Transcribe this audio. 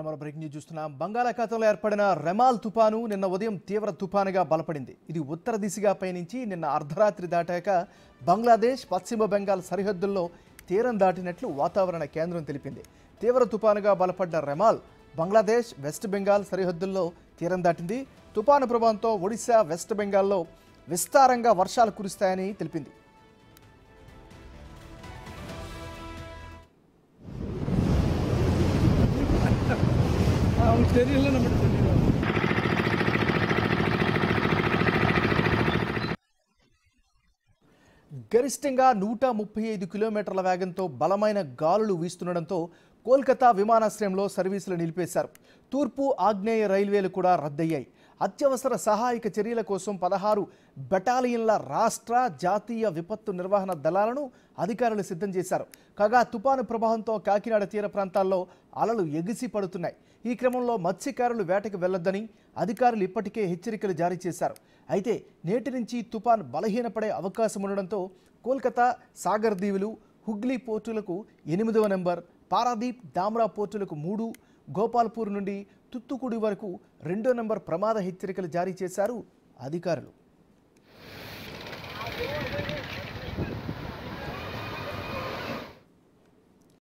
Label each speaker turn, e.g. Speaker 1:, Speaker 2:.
Speaker 1: మరో breaking news చూస్తున్నాం. బంగాళాఖాతంలో ఏర్పడిన రెమాల్ తుపాను నిన్న ఉదయం తీవ్ర తుపానుగా బలపడింది. ఇది ఉత్తర దిశగా పయనించి నిన్న అర్ధరాత్రి దాటాక బంగ్లాదేశ్ పశ్చిమ బెంగాల్ సరిహద్దుల్లో తీరం దాటినట్లు వాతావరణ కేంద్రం తెలిపింది. తీవ్ర తుపానుగా బలపడ్డ రెమాల్ బంగ్లాదేశ్ వెస్ట్ బెంగాల్ సరిహద్దుల్లో తీరం దాటింది. తుపాను ప్రభావంతో ఒడిశా వెస్ట్ బెంగాల్లో విస్తారంగా వర్షాలు కురుస్తాయని తెలిపింది. గరిష్టంగా 135 కిలోమీటర్ల వేగంతో బలమైన గాలులు వీస్తుండటంతో కోల్కతా విమానాశ్రయంలో సర్వీసులు నిలిపేశారు. తూర్పు ఆగ్నేయ రైల్వేలు కూడా రద్దయ్యాయి. అత్యవసర సహాయక చర్యల కోసం 16 బెటాలియన్ల రాష్ట్ర జాతీయ విపత్తు నిర్వహణ దళాలను అధికారులు సిద్ధం చేశారు. కాగా తుపాను ప్రభావంతో కాకినాడ తీర ప్రాంతాల్లో అలలు ఎగిసి పడుతున్నాయి. ఈ క్రమంలో మత్స్యకారులు వేటకు వెళ్లొద్దని అధికారులు ఇప్పటికే హెచ్చరికలు జారీ చేశారు. అయితే నేటి నుంచి తుపాన్ బలహీనపడే అవకాశం ఉండడంతో కోల్కతా సాగర్ దీవులు హుగ్లీ పోర్టులకు 8వ నెంబర్, పారాదీప్ డామ్రా పోర్టులకు 3, గోపాల్పూర్ నుండి తుత్తుకుడి వరకు 2వ నెంబర్ ప్రమాద హెచ్చరికలు జారీ చేశారు అధికారులు.